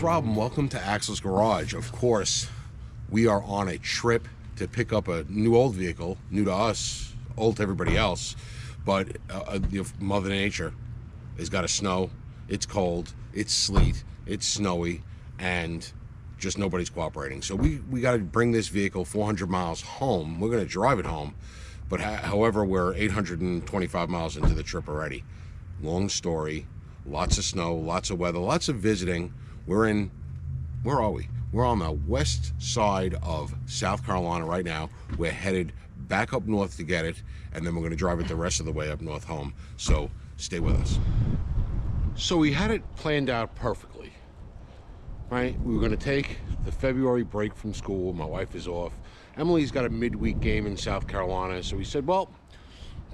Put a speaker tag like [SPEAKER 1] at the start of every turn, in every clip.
[SPEAKER 1] it's Rob and welcome to Axel's Garage. Of course, we are on a trip to pick up a new old vehicle, new to us, old to everybody else, but Mother Nature has got to snow, it's cold, it's sleet, it's snowy, and just nobody's cooperating. So we got to bring this vehicle 400 miles home. We're going to drive it home, but however, we're 825 miles into the trip already. Long story, lots of snow, lots of weather, lots of visiting. Where are we? We're on the west side of South Carolina right now. We're headed back up north to get it, and then we're going to drive it the rest of the way up north home. So stay with us. So we had it planned out perfectly, right? We were going to take the February break from school. My wife is off. Emily's got a midweek game in South Carolina, so we said, well,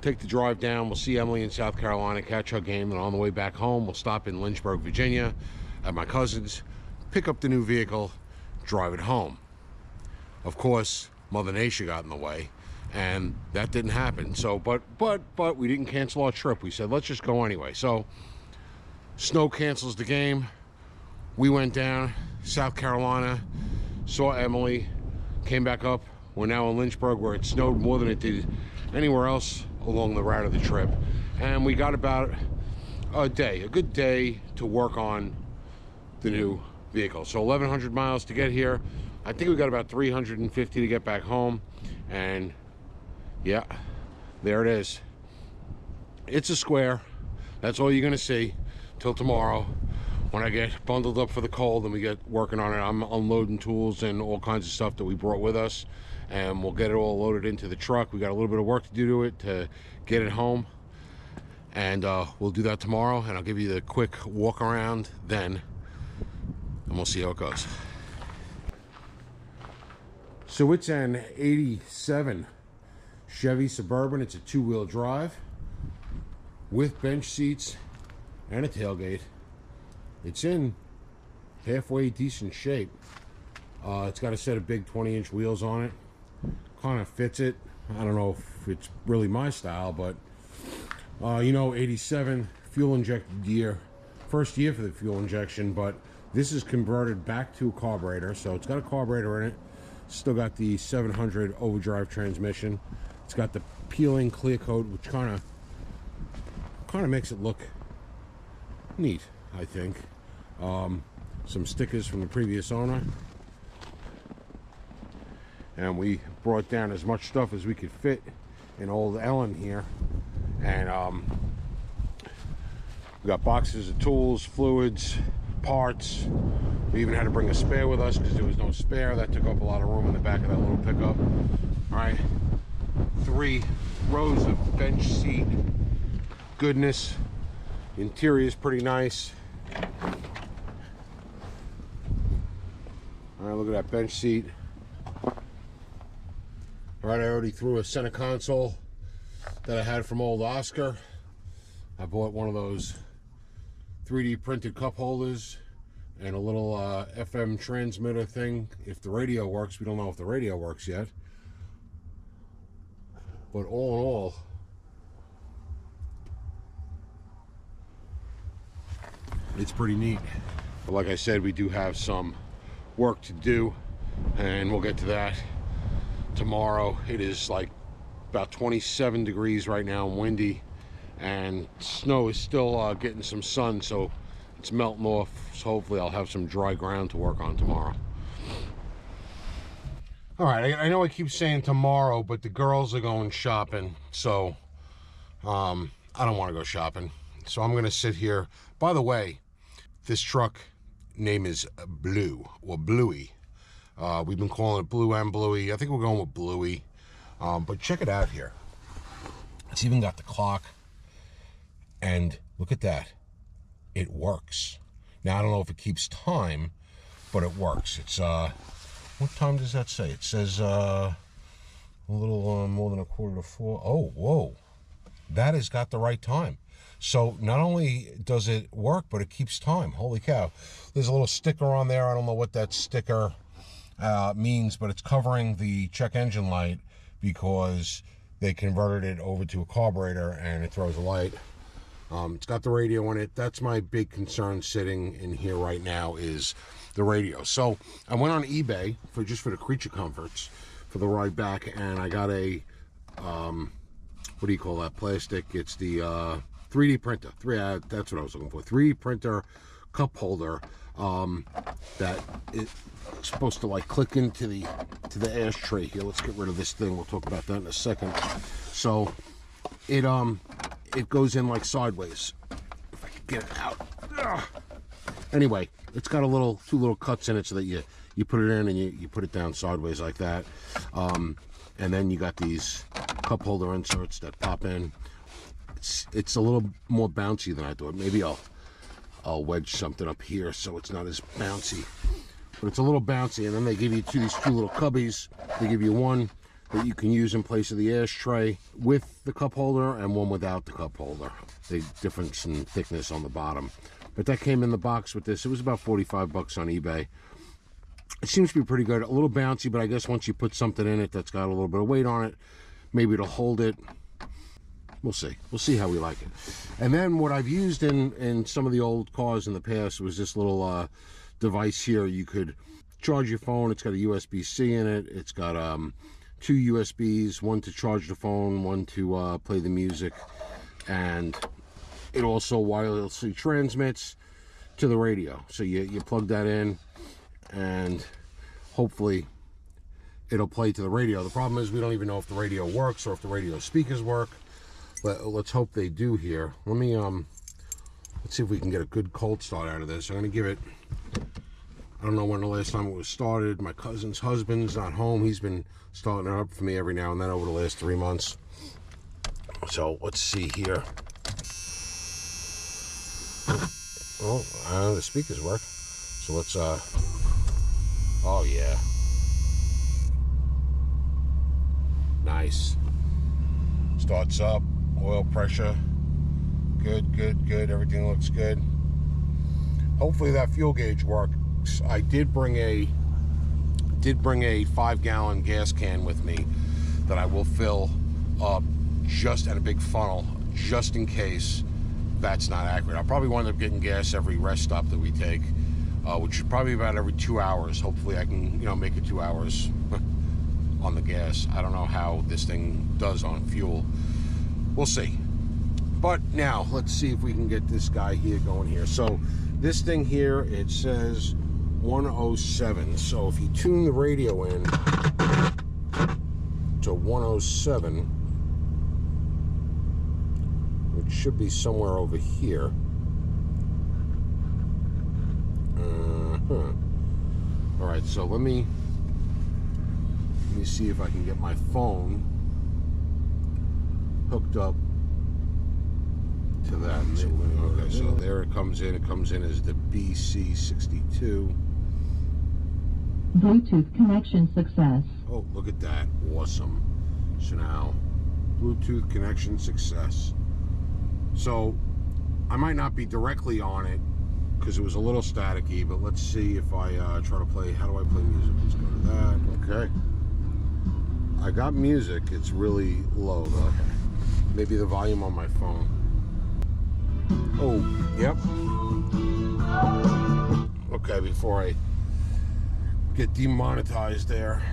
[SPEAKER 1] take the drive down. We'll see Emily in South Carolina, catch her game, and on the way back home, we'll stop in Lynchburg, Virginia at my cousin's, pick up the new vehicle, drive it home. Of course, Mother Nature got in the way, and that didn't happen. So, but we didn't cancel our trip. We said, let's just go anyway. So, snow cancels the game. We went down South Carolina, saw Emily, came back up. We're now in Lynchburg, where it snowed more than it did anywhere else along the route of the trip. And we got about a good day to work on the new vehicle. So 1,100 miles to get here. I think we got about 350 to get back home. And yeah, there it is. It's a square. That's all you're gonna see till tomorrow when I get bundled up for the cold and we get working on it. I'm unloading tools and all kinds of stuff that we brought with us, and we'll get it all loaded into the truck. We got a little bit of work to do to it to get it home, and we'll do that tomorrow, and I'll give you the quick walk around then, and we'll see how it goes. So it's an 87 Chevy Suburban. It's a two-wheel drive with bench seats and a tailgate. It's in halfway decent shape. It's got a set of big 20-inch wheels on it. Kind of fits it. I don't know if it's really my style, but you know, 87 fuel injected year. First year for the fuel injection, but this is converted back to a carburetor, so it's got a carburetor in it. Still got the 700 overdrive transmission. It's got the peeling clear coat, which kind of makes it look neat, I think. Some stickers from the previous owner, and we brought down as much stuff as we could fit in old Ellen here, and we got boxes of tools, fluids, parts. We even had to bring a spare with us because there was no spare. That took up a lot of room in the back of that little pickup. All right, 3 rows of bench seat goodness. Interior is pretty nice. All right, look at that bench seat. All right, I already threw a center console that I had from old Oscar. I bought one of those 3D printed cup holders and a little FM transmitter thing. If the radio works, we don't know if the radio works yet. But all in all, it's pretty neat. But like I said, we do have some work to do, and we'll get to that tomorrow. It is like about 27 degrees right now and windy, and snow is still getting some sun, so it's melting off. So hopefully I'll have some dry ground to work on tomorrow. All right, I know I keep saying tomorrow, but the girls are going shopping, so I don't want to go shopping. So I'm gonna sit here. By the way, this truck name is Blue, or Bluey. We've been calling it Blue and Bluey. I think we're going with Bluey. But check it out here. It's even got the clock. And look at that. It works. Now, I don't know if it keeps time, but it works. It's, what time does that say? It says a little more than 3:45. Oh, whoa. That has got the right time. So not only does it work, but it keeps time. Holy cow. There's a little sticker on there. I don't know what that sticker means, but it's covering the check engine light because they converted it over to a carburetor and it throws a light. It's got the radio in it. That's my big concern sitting in here right now is the radio. So I went on eBay for the creature comforts for the ride back, and I got a what do you call that plastic? It's the 3D printer. That's what I was looking for. 3D printer cup holder that is supposed to like click into the ashtray here. Let's get rid of this thing. We'll talk about that in a second. So it goes in like sideways. If I can get it out. Ugh. Anyway, it's got two little cuts in it so that you put it in and you put it down sideways like that. And then you got these cup holder inserts that pop in. It's a little more bouncy than I thought. Maybe I'll wedge something up here so it's not as bouncy. But it's a little bouncy, and then they give you these two little cubbies. They give you one that you can use in place of the ashtray with the cup holder and one without the cup holder. The difference in thickness on the bottom. But that came in the box with this. It was about 45 bucks on eBay. It seems to be pretty good. A little bouncy, but I guess once you put something in it that's got a little bit of weight on it, maybe it'll hold it. We'll see. We'll see how we like it. And then what I've used in some of the old cars in the past was this little device here. You could charge your phone. It's got a USB-C in it. It's got two USBs, one to charge the phone, one to play the music. And it also wirelessly transmits to the radio. So you plug that in and hopefully it'll play to the radio. The problem is we don't even know if the radio works or if the radio speakers work. Let's hope they do here. Let me let's see if we can get a good cold start out of this. I'm gonna give it, I don't know when the last time it was started. My cousin's husband's not home. He's been starting it up for me every now and then over the last 3 months. So let's see here. Oh, the speakers work. So let's oh yeah, nice. Starts up, oil pressure, good. Everything looks good. Hopefully that fuel gauge works. I did bring a 5-gallon gas can with me that I will fill up just at a big funnel, just in case that's not accurate. I'll probably wind up getting gas every rest stop that we take, which is probably about every 2 hours. Hopefully I can, make it 2 hours on the gas. I don't know how this thing does on fuel. We'll see. But now let's see if we can get this guy here going here. So this thing here, it says 107. So if you tune the radio in to 107, which should be somewhere over here. All right, so let me see if I can get my phone hooked up to that. Okay, so there it comes in. It comes in as the BC62.
[SPEAKER 2] Bluetooth connection success.
[SPEAKER 1] Oh, look at that. Awesome. So now, Bluetooth connection success. So, I might not be directly on it because it was a little staticky, but let's see if I try to play. How do I play music? Let's go to that. Okay. I got music. It's really low though. Maybe the volume on my phone. Oh, yep. Okay, before I get demonetized there.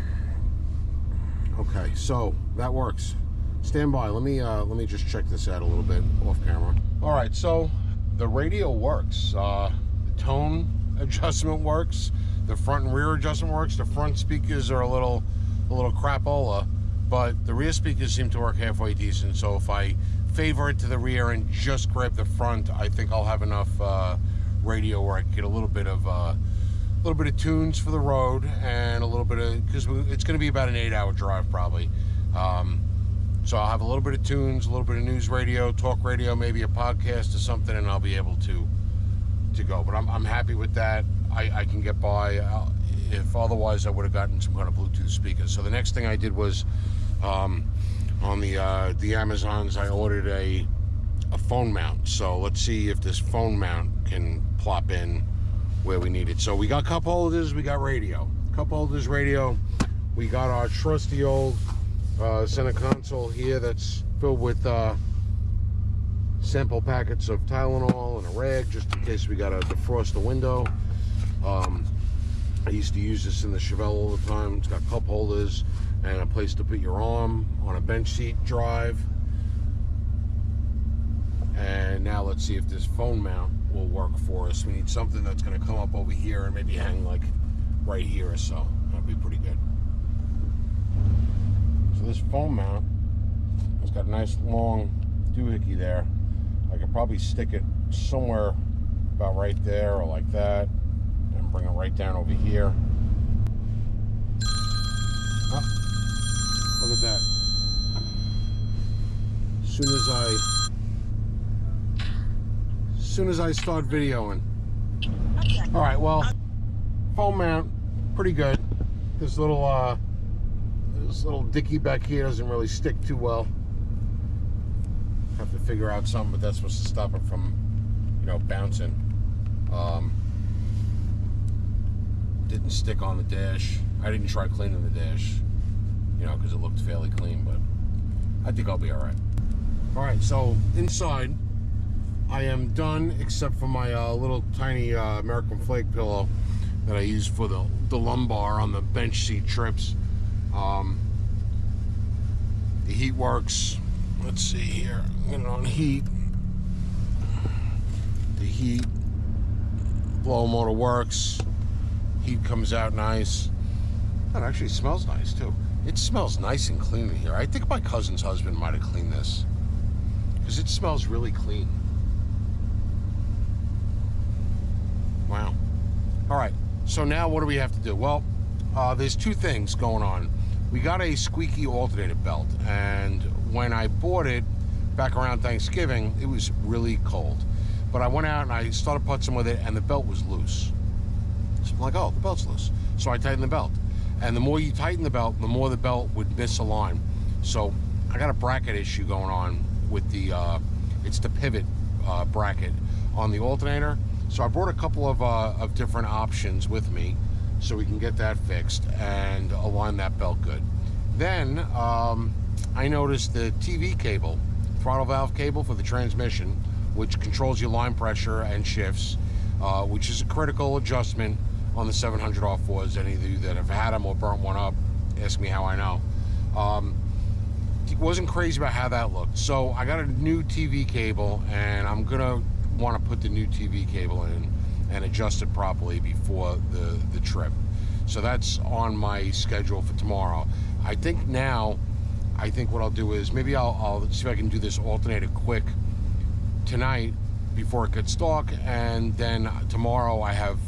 [SPEAKER 1] Okay, so that works. Stand by. Let me just check this out a little bit off camera. All right, so the radio works. The tone adjustment works. The front and rear adjustment works. The front speakers are a little crapola, but the rear speakers seem to work halfway decent. So if I favor it to the rear and just grab the front, I think I'll have enough radio where I can get a little bit of tunes for the road and a little bit of, because it's going to be about an 8-hour drive probably. So I'll have a little bit of tunes, a little bit of news radio, talk radio, maybe a podcast or something, and I'll be able to go. But I'm happy with that. I can get by. If otherwise, I would have gotten some kind of Bluetooth speakers. So the next thing I did was on the Amazons, I ordered a phone mount. So let's see if this phone mount can plop in where we need it. So we got cup holders, we got radio. Cup holders, radio. We got our trusty old center console here that's filled with sample packets of Tylenol and a rag just in case we gotta defrost the window. I used to use this in the Chevelle all the time. It's got cup holders and a place to put your arm on a bench seat drive. And now let's see if this phone mount will work for us. We need something that's going to come up over here and maybe hang like right here or so. That'd be pretty good. So this phone mount has got a nice long doohickey there. I could probably stick it somewhere about right there or like that and bring it right down over here. Oh, look at that. As soon as I start videoing. All right, well, phone mount, pretty good. This little dicky back here doesn't really stick too well. Have to figure out something, but that's supposed to stop it from, you know, bouncing. Didn't stick on the dash. I didn't try cleaning the dash, you know, because it looked fairly clean, but I think I'll be all right. All right, so inside, I am done except for my little tiny American flag pillow that I use for the lumbar on the bench seat trips. The heat works. Let's see here. I'm getting on heat. The heat blow motor works. Heat comes out nice. That actually smells nice too. It smells nice and clean in here. I think my cousin's husband might have cleaned this because it smells really clean. Wow. All right, so now what do we have to do? Well, there's two things going on. We got a squeaky alternator belt, and when I bought it back around Thanksgiving, it was really cold. But I went out and I started putzing with it, and the belt was loose. So I'm like, oh, the belt's loose. So I tightened the belt. And the more you tighten the belt, the more the belt would misalign. So I got a bracket issue going on with the, it's the pivot bracket on the alternator. So I brought a couple of different options with me so we can get that fixed and align that belt good. Then I noticed the TV cable, throttle valve cable for the transmission, which controls your line pressure and shifts, which is a critical adjustment on the 700 R4s. Any of you that have had them or burnt one up, ask me how I know. Wasn't crazy about how that looked. So I got a new TV cable, and I'm gonna want to put the new TV cable in and adjust it properly before the trip. So that's on my schedule for tomorrow. I think what I'll do is maybe I'll see if I can do this alternator quick tonight before it gets dark, and then tomorrow I have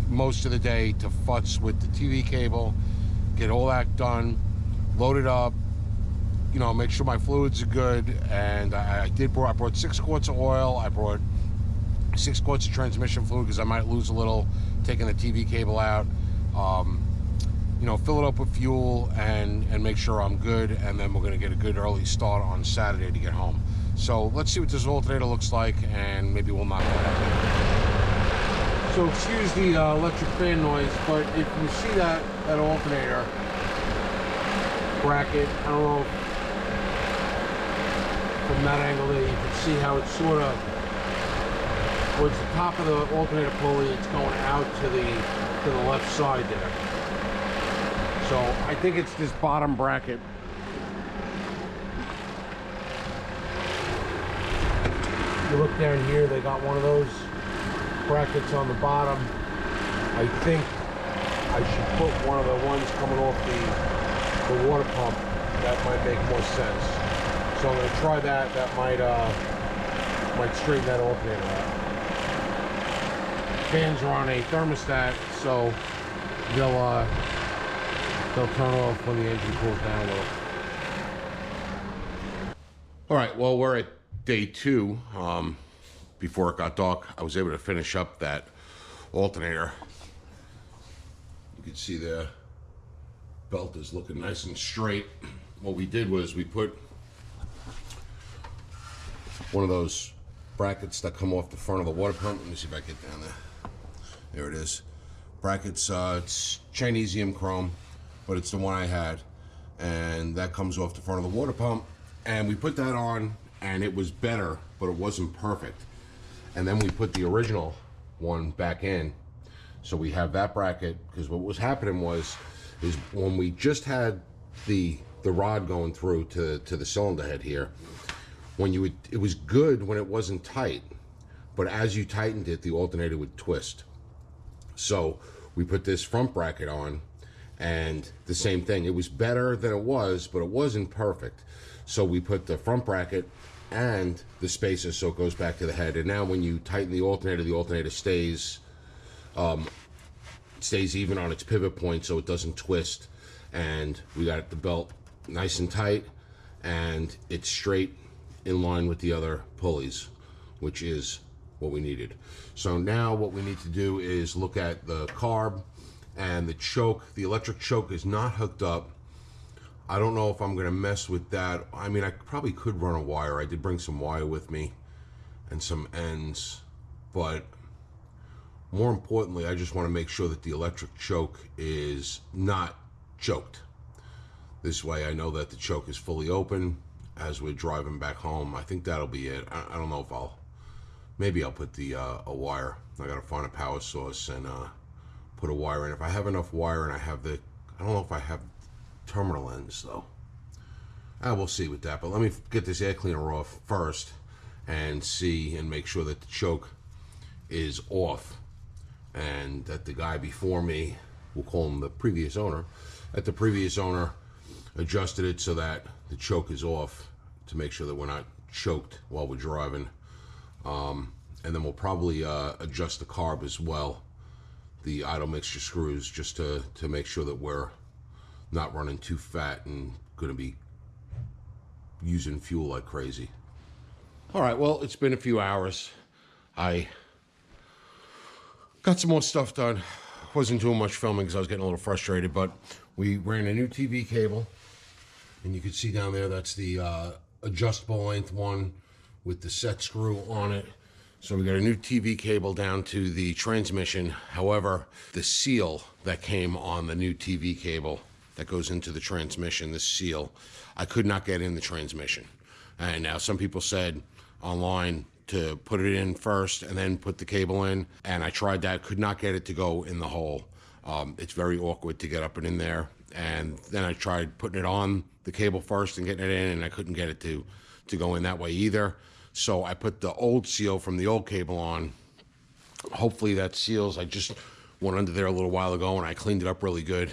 [SPEAKER 1] most of the day to futz with the TV cable, get all that done, load it up, you know, make sure my fluids are good. And I brought 6 quarts of oil. I brought 6 quarts of transmission fluid because I might lose a little taking the TV cable out. You know, fill it up with fuel and make sure I'm good, and then we're going to get a good early start on Saturday to get home. So let's see what this alternator looks like, and maybe we'll knock it out. So excuse the electric fan noise, but if you see that alternator bracket, I don't know, from that angle there, you can see how it's sort of towards the top of the alternator pulley. It's going out to the left side there. So I think it's this bottom bracket. You look down here, they got one of those brackets on the bottom. I think I should put one of the ones coming off the water pump. That might make more sense. So I'm going to try that. That might straighten that alternator out. Fans are on a thermostat, so they'll turn off when the engine cools down a little. All right, well, we're at day 2. Before it got dark, I was able to finish up that alternator. You can see the belt is looking nice and straight. What we did was we put one of those brackets that come off the front of the water pump. Let me see if I get down there. There it is. Brackets, it's Chinesium chrome, but it's the one I had. And that comes off the front of the water pump. And we put that on, and it was better, but it wasn't perfect. And then we put the original one back in, so we have that bracket, because what was happening is when we just had the rod going through to the cylinder head here, it was good when it wasn't tight, but as you tightened it, the alternator would twist. So we put this front bracket on, and the same thing. It was better than it was, but it wasn't perfect. So we put the front bracket and the spacer so it goes back to the head. And now when you tighten the alternator stays even on its pivot point, so it doesn't twist. And we got the belt nice and tight, and it's straight in line with the other pulleys, which is what we needed. So now what we need to do is look at the carb and the choke. The electric choke is not hooked up. I don't know if I'm going to mess with that. I mean, I probably could run a wire. I did bring some wire with me and some ends, but more importantly, I just want to make sure that the electric choke is not choked. This way I know that the choke is fully open as we're driving back home. I think that'll be it. I don't know if maybe I'll put a wire. I got to find a power source and put a wire in. If I have enough wire and I don't know if I have terminal ends though. We'll see with that, but let me get this air cleaner off first and see and make sure that the choke is off, and that the guy before me, we'll call him the previous owner, that the previous owner adjusted it so that the choke is off, to make sure that we're not choked while we're driving. And then we'll probably adjust the carb as well, the idle mixture screws, just to make sure that we're not running too fat and going to be using fuel like crazy. All right, well, it's been a few hours. I got some more stuff done. Wasn't doing much filming because I was getting a little frustrated, but we ran a new TV cable, and you can see down there, that's the adjustable length one with the set screw on it. So we got a new TV cable down to the transmission. However, the seal that came on the new TV cable that goes into the transmission, this seal, I could not get in the transmission. And now some people said online to put it in first and then put the cable in, and I tried that, could not get it to go in the hole. It's very awkward to get up and in there. And then I tried putting it on the cable first and getting it in, and I couldn't get it to go in that way either. So I put the old seal from the old cable on. Hopefully that seals. I just went under there a little while ago and I cleaned it up really good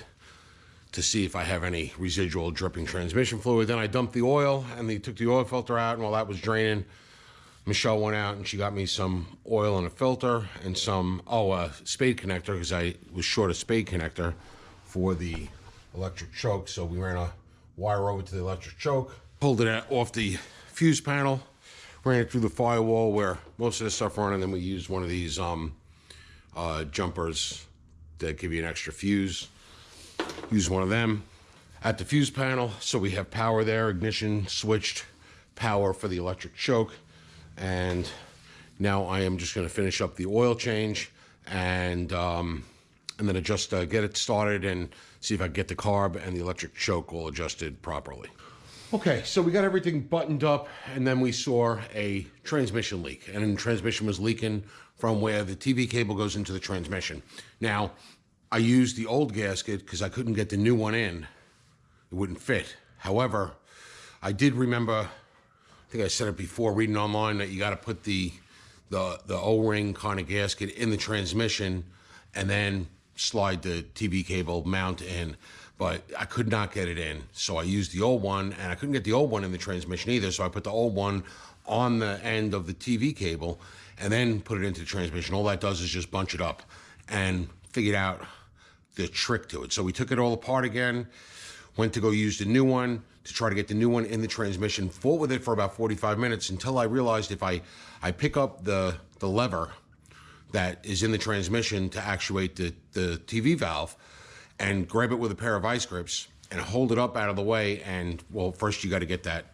[SPEAKER 1] to see if I have any residual dripping transmission fluid. Then I dumped the oil, and they took the oil filter out, and while that was draining, Michelle went out and she got me some oil and a filter and some spade connector, because I was short a spade connector for the electric choke. So we ran a wire over to the electric choke, pulled it off the fuse panel, ran it through the firewall where most of the stuff run, and then we used one of these jumpers that give you an extra fuse. Use one of them at the fuse panel, so we have power there, ignition switched, power for the electric choke. And now I am just going to finish up the oil change and then just get it started and see if I can get the carb and the electric choke all adjusted properly. Okay, so we got everything buttoned up, and then we saw a transmission leak, and the transmission was leaking from where the TV cable goes into the transmission. Now, I used the old gasket because I couldn't get the new one in. It wouldn't fit. However, I did remember, I think I said it before, reading online, that you got to put the O-ring kind of gasket in the transmission and then slide the TV cable mount in. But I could not get it in, so I used the old one, and I couldn't get the old one in the transmission either, so I put the old one on the end of the TV cable and then put it into the transmission. All that does is just bunch it up, and figured out the trick to it. So we took it all apart again, went to go use the new one to try to get the new one in the transmission, fought with it for about 45 minutes until I realized if I pick up the lever that is in the transmission to actuate the TV valve and grab it with a pair of vice grips and hold it up out of the way, and well, first you got to get that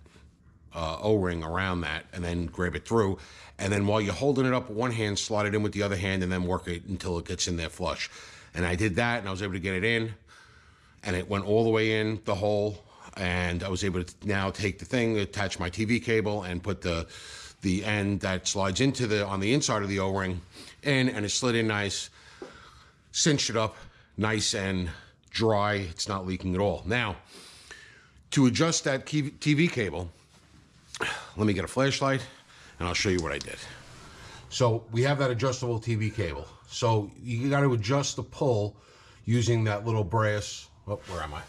[SPEAKER 1] O-ring around that and then grab it through, and then while you're holding it up with one hand, slide it in with the other hand and then work it until it gets in there flush. And I did that, and I was able to get it in, and it went all the way in the hole. And I was able to now take the thing, attach my TV cable, and put the end that slides into on the inside of the O-ring in, and it slid in nice, cinched it up nice and dry. It's not leaking at all. Now, to adjust that TV cable, let me get a flashlight and I'll show you what I did. So we have that adjustable TV cable. So you got to adjust the pull using that little brass, where am I?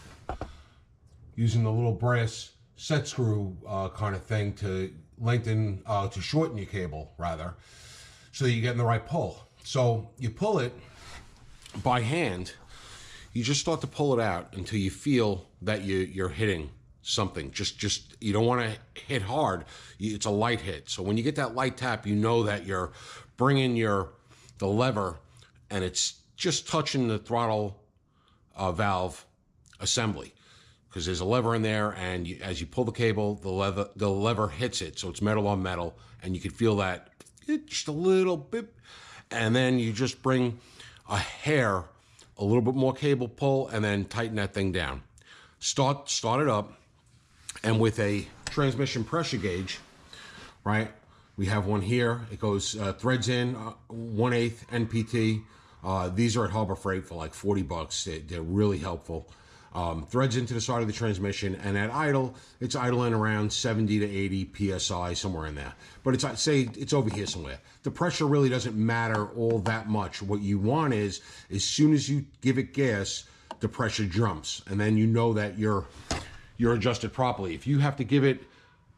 [SPEAKER 1] Using the little brass set screw kind of thing to lengthen, to shorten your cable rather, so that you're getting the right pull. So you pull it by hand. You just start to pull it out until you feel that you're hitting something. Just you don't want to hit hard. It's a light hit. So when you get that light tap, you know that you're bringing the lever, and it's just touching the throttle valve assembly, because there's a lever in there, and as you pull the cable, the lever hits it. So it's metal on metal, and you can feel that just a little bit, and then you just bring a little bit more cable pull, and then tighten that thing down. Start it up, and with a transmission pressure gauge, right? We have one here. It goes threads in 1/8 NPT. These are at Harbor Freight for like $40. They're really helpful. Threads into the side of the transmission, and at idle, it's idling around 70 to 80 PSI, somewhere in there. But it's over here somewhere. The pressure really doesn't matter all that much. What you want is, as soon as you give it gas, the pressure jumps, and then you know that you're adjusted properly. If you have to give it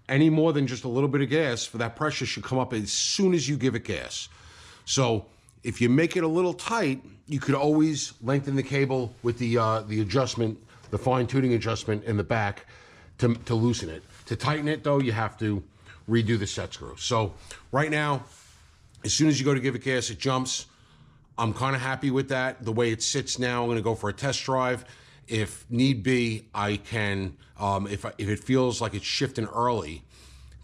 [SPEAKER 1] any more than just a little bit of gas, for that pressure should come up as soon as you give it gas. So if you make it a little tight, you could always lengthen the cable with the adjustment, the fine tuning adjustment in the back to loosen it. To tighten it though, you have to redo the set screw. So right now, as soon as you go to give it gas, it jumps. I'm kind of happy with that. The way it sits now, I'm going to go for a test drive. If need be, I can, if it feels like it's shifting early,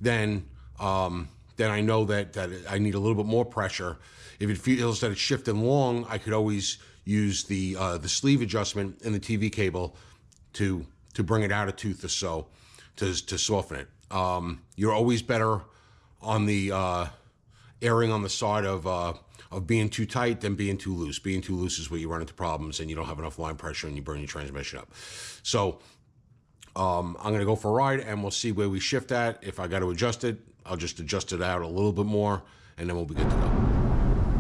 [SPEAKER 1] then I know that I need a little bit more pressure. If it feels that it's shifting long, I could always use the sleeve adjustment in the TV cable to bring it out a tooth or so to soften it. You're always better on the erring on the side of being too tight than being too loose. Being too loose is where you run into problems and you don't have enough line pressure and you burn your transmission up. So I'm going to go for a ride and we'll see where we shift at. If I got to adjust it, I'll just adjust it out a little bit more and then we'll be good to go.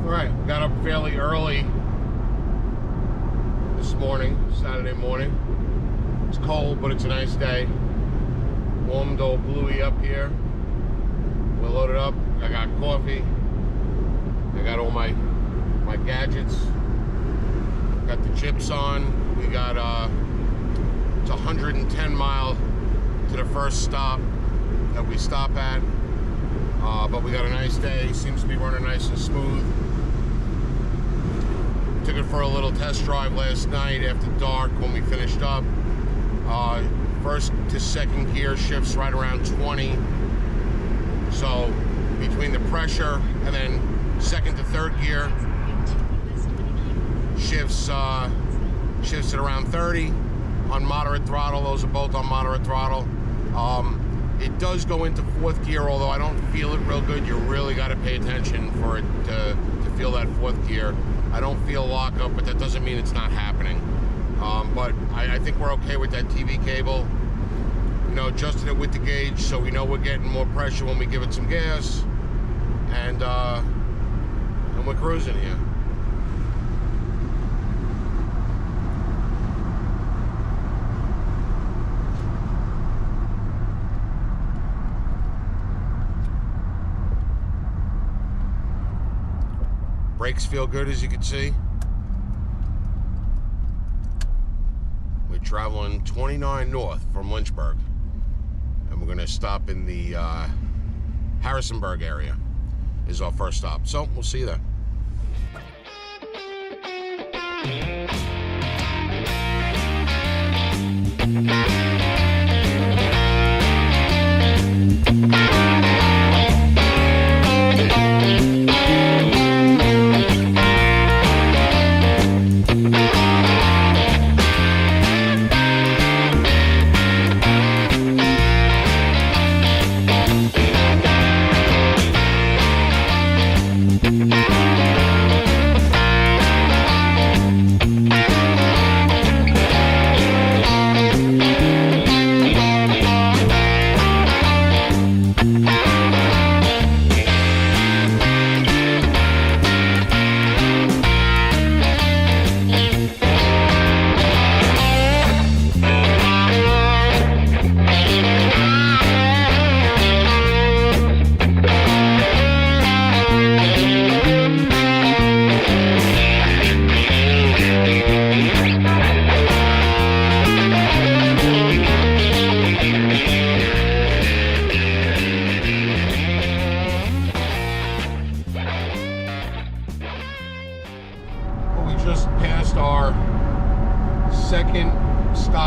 [SPEAKER 1] All right, got up fairly early this morning, Saturday morning. It's cold, but it's a nice day. Warmed old Bluey up here. We're loaded up. I got coffee. I got all my gadgets. Got the chips on. We got it's 110 mile to the first stop that we stop at. But we got a nice day. Seems to be running nice and smooth. Took it for a little test drive last night after dark when we finished up. First to second gear shifts right around 20. So between the pressure and then second to third gear shifts at around 30 on moderate throttle. Those are both on moderate throttle. It does go into fourth gear, although I don't feel it real good. You really got to pay attention for it to feel that fourth gear. I don't feel lockup, but that doesn't mean it's not happening. But I think we're okay with that TV cable. You know, adjusted it with the gauge so we know we're getting more pressure when we give it some gas. And we're cruising here. Brakes feel good, as you can see. We're traveling 29 north from Lynchburg, and we're going to stop in the Harrisonburg area is our first stop. So we'll see you there.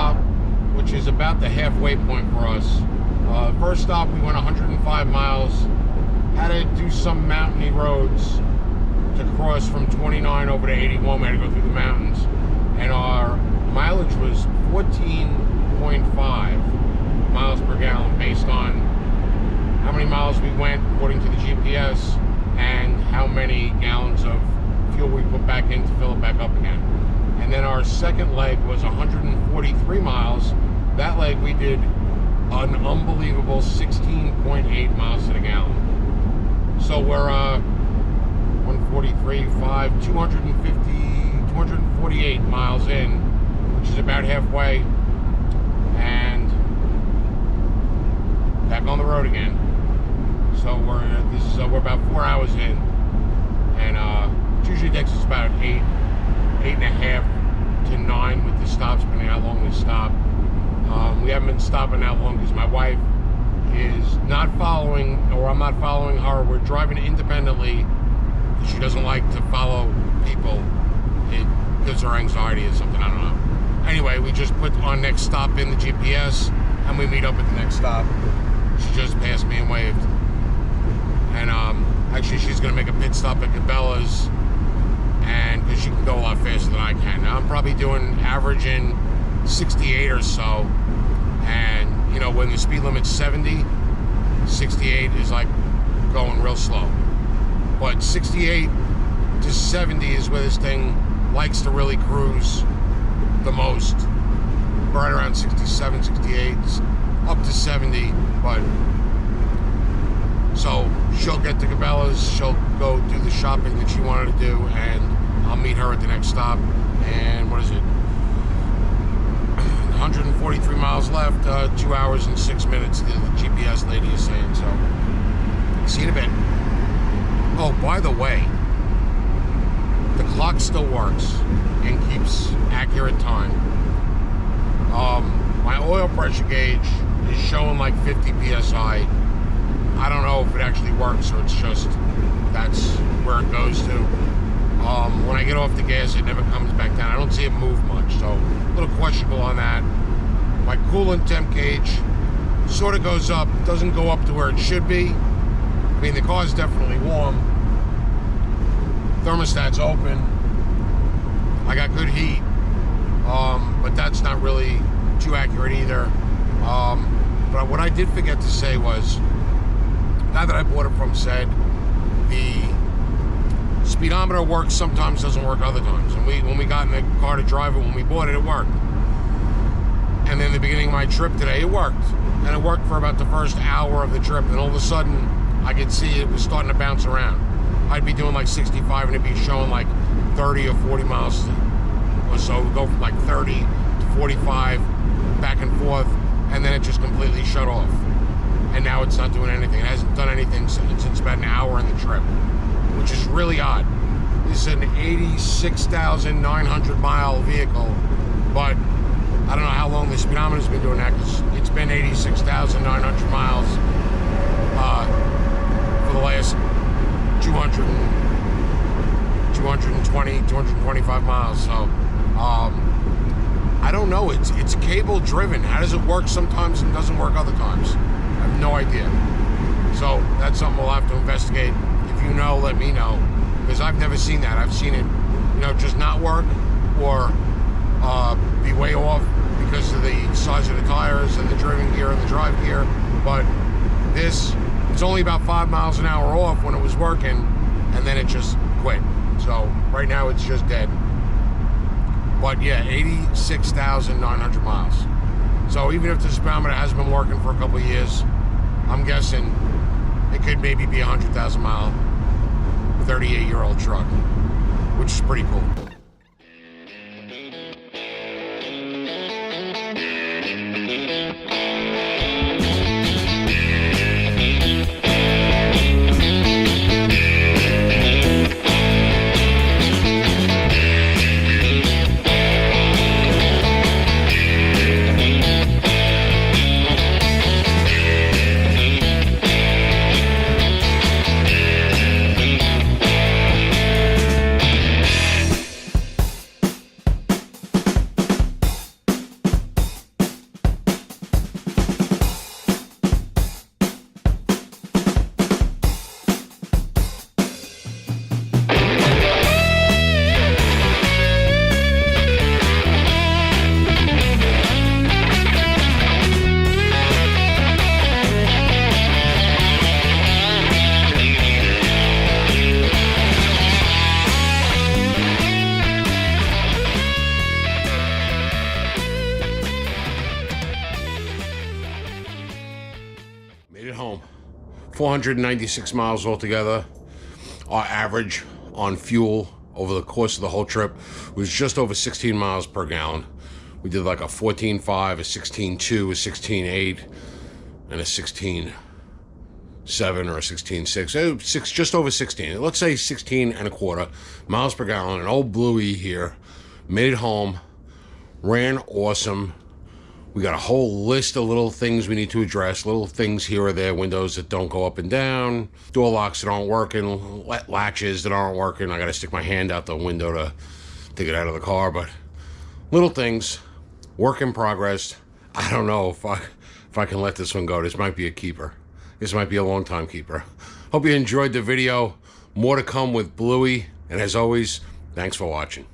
[SPEAKER 1] stop, which is about the halfway point for us. First stop, we went 105 miles. Had to do some mountainy roads to cross from 29 over to 81. We had to go through the mountains. And our mileage was 14.5 miles per gallon based on how many miles we went according to the GPS and how many gallons of fuel we put back in to fill it back up again. And then our second leg was 143 miles. That leg we did an unbelievable 16.8 miles to the gallon. So we're 143, 5, 248 miles in, which is about halfway, and back on the road again. So we're about 4 hours in, and it usually takes us about 8.5 to 9 with the stops, depending how long we stop. We haven't been stopping that long because my wife is not following, or I'm not following her. We're driving independently. She doesn't like to follow people. It gives her anxiety or something, I don't know. Anyway, we just put our next stop in the GPS, and we meet up at the next stop. She just passed me and waved. And actually, she's going to make a pit stop at Cabela's, and because she can go a lot faster than I can. Now, I'm probably doing averaging 68 or so, and you know, when the speed limit's 70, 68 is like going real slow. But 68 to 70 is where this thing likes to really cruise the most. Right around 67, 68, up to 70. But so she'll get to Cabela's, she'll go do the shopping that she wanted to do, and I'll meet her at the next stop. And what is it? 143 miles left, 2 hours and 6 minutes, the GPS lady is saying. So, see you in a bit. Oh, by the way, the clock still works and keeps accurate time. My oil pressure gauge is showing like 50 psi. I don't know if it actually works or it's just that's where it goes to. When I get off the gas, it never comes back down. I don't see it move much, so a little questionable on that. My coolant temp gauge sort of goes up, doesn't go up to where it should be. I mean, the car is definitely warm. Thermostat's open. I got good heat, but that's not really too accurate either. But what I did forget to say was, guy that I bought it from said the speedometer works sometimes, doesn't work other times. And when we got in the car to drive it, when we bought it, it worked. And then the beginning of my trip today, it worked. And it worked for about the first hour of the trip. And all of a sudden, I could see it was starting to bounce around. I'd be doing like 65 and it'd be showing like 30 or 40 miles or so. It would go from like 30 to 45, back and forth, and then it just completely shut off. And now it's not doing anything. It hasn't done anything since about an hour in the trip, which is really odd. This is an 86,900 mile vehicle, but I don't know how long the speedometer's been doing that, because it's been 86,900 miles for the last 225 miles. So I don't know. It's cable driven. How does it work sometimes and doesn't work other times? I have no idea. So that's something we'll have to investigate. If you know, let me know, because I've never seen that. I've seen it, you know, just not work or be way off because of the size of the tires and the driving gear and the drive gear. But this, it's only about 5 miles an hour off when it was working, and then it just quit. So right now it's just dead. But yeah, 86,900 miles. So even if the speedometer has been working for a couple of years, I'm guessing it could maybe be a 100,000 mile 38-year-old truck, which is pretty cool. 496 miles altogether. Our average on fuel over the course of the whole trip was just over 16 miles per gallon. We did like a 14.5, a 16.2, a 16.8, and a 16.7 or a 16.6. Just over 16. Let's say 16 and a quarter miles per gallon. And old Bluey here made it home, ran awesome. We got a whole list of little things we need to address, little things here or there, windows that don't go up and down, door locks that aren't working, latches that aren't working. I got to stick my hand out the window to get out of the car, but little things, work in progress. I don't know if I can let this one go. This might be a keeper. This might be a long time keeper. Hope you enjoyed the video. More to come with Bluey, and as always, thanks for watching.